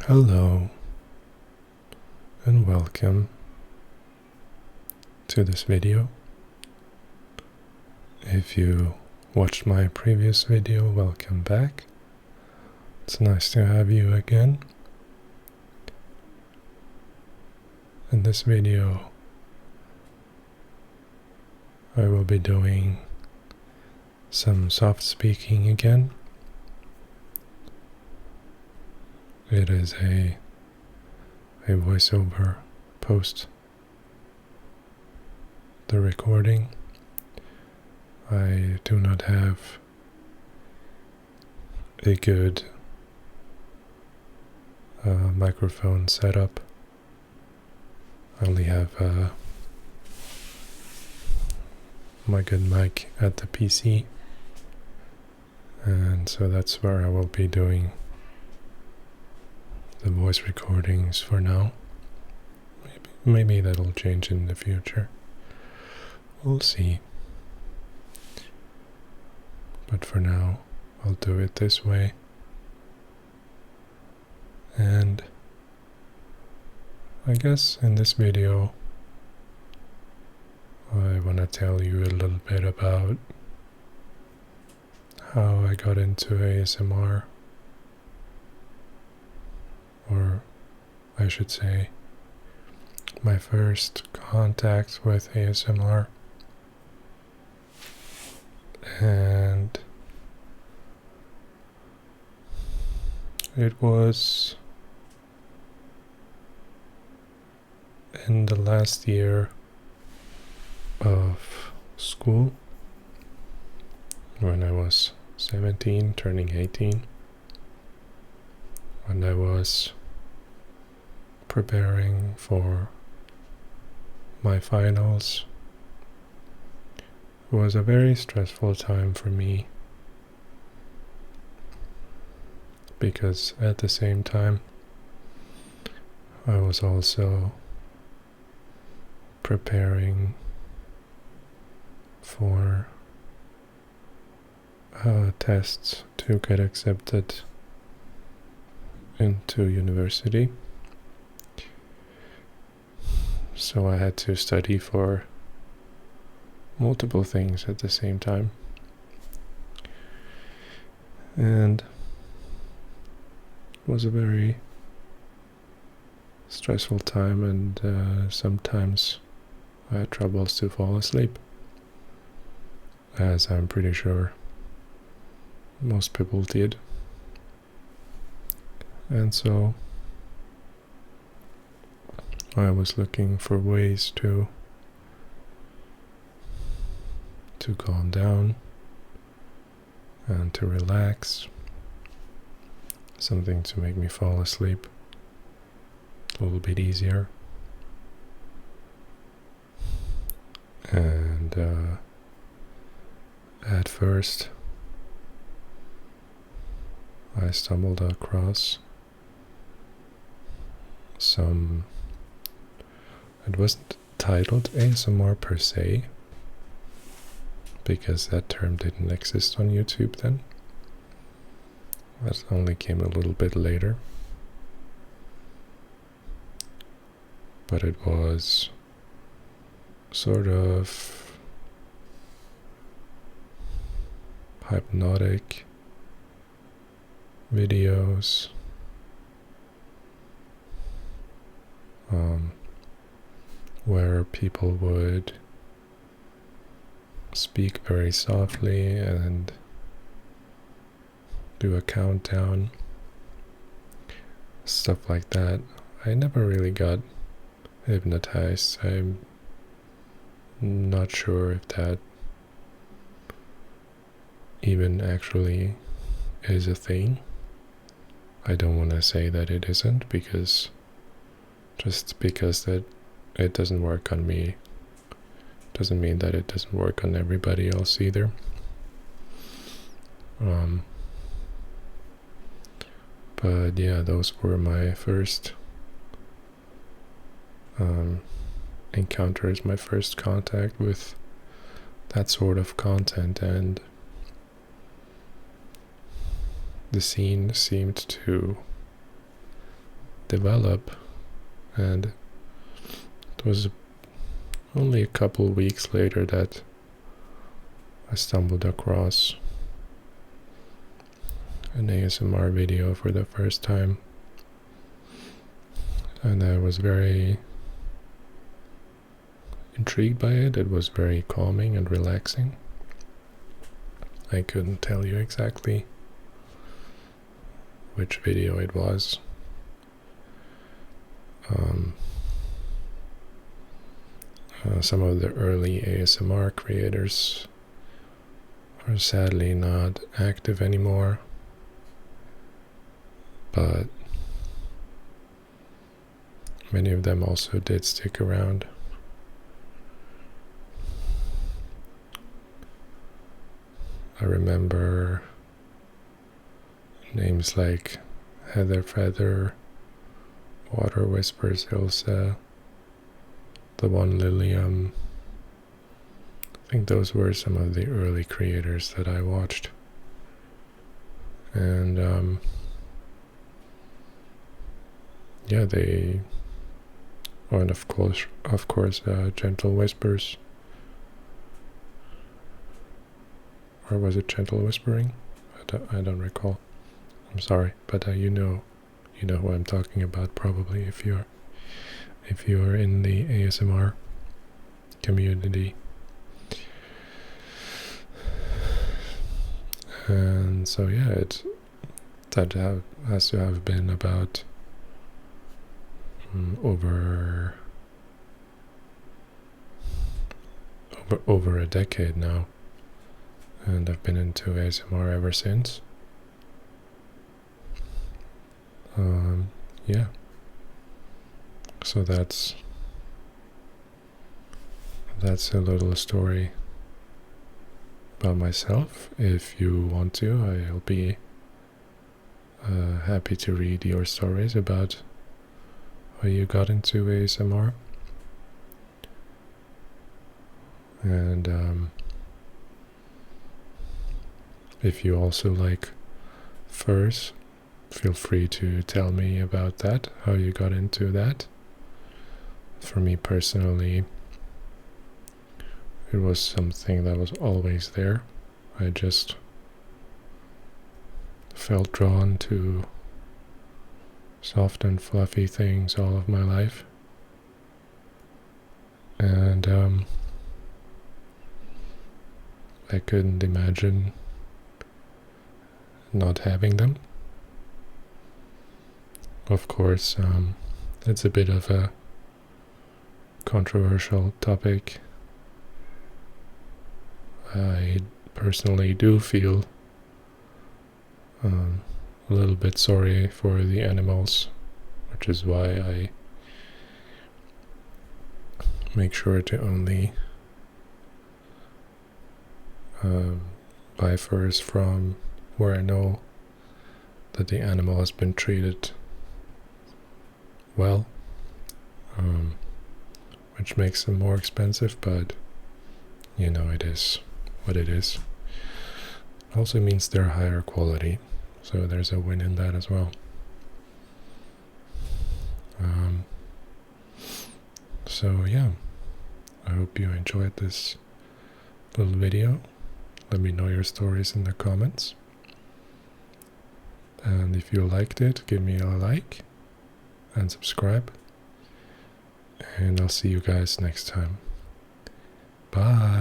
Hello and welcome to this video. If you watched my previous video, welcome back. It's nice to have you again. In this video, I will be doing some soft speaking again. It is a voiceover post the recording. I do not have a good microphone setup. I only have my good mic at the PC, and so that's where I will be doing the voice recordings for now. Maybe that'll change in the future. We'll see. But for now, I'll do it this way. And I guess in this video, I want to tell you a little bit about how I got into ASMR. Or I should say, my first contact with ASMR. And it was in the last year of school, when I was 17, turning 18, when I was preparing for my finals. It was a very stressful time for me, because at the same time I was also preparing for tests to get accepted into university. So I had to study for multiple things at the same time. And it was a very stressful time, and sometimes I had troubles to fall asleep, as I'm pretty sure most people did. And so I was looking for ways to calm down and to relax, something to make me fall asleep a little bit easier. And at first I stumbled across some, it wasn't titled ASMR per se, because that term didn't exist on YouTube then. That only came a little bit later. But it was sort of hypnotic videos, where people would speak very softly and do a countdown, stuff like that. I never really got hypnotized. I'm not sure if that even actually is a thing. I don't want to say that it isn't, because just because that it doesn't work on me doesn't mean that it doesn't work on everybody else either. But yeah, those were my first encounters, my first contact with that sort of content, and the scene seemed to develop, and it was only a couple weeks later that I stumbled across an ASMR video for the first time, and I was very intrigued by it. It was very calming and relaxing. I couldn't tell you exactly which video it was. Some of the early ASMR creators are sadly not active anymore, but many of them also did stick around. I remember names like Heather Feather, Water Whispers Ilse, the one Lilium. I think those were some of the early creators that I watched. And yeah, and of course, Gentle Whispers. Or was it Gentle Whispering? I don't recall. I'm sorry, but you know who I'm talking about probably if you're in the ASMR community. And so yeah, that has to have been about over a decade now, and I've been into ASMR ever since. Yeah, so that's a little story about myself. If you want to, I'll be happy to read your stories about how you got into ASMR. And if you also like furs, feel free to tell me about that, how you got into that. For me personally, it was something that was always there. I just felt drawn to soft and fluffy things all of my life. And I couldn't imagine not having them. Of course, it's a bit of a controversial topic. I personally do feel a little bit sorry for the animals, which is why I make sure to only buy furs from where I know that the animal has been treated well, which makes them more expensive, but it is what it is. It also means they're higher quality, so there's a win in that as well. So yeah, I hope you enjoyed this little video. Let me know your stories in the comments, and if you liked it, give me a like and subscribe, and I'll see you guys next time. Bye.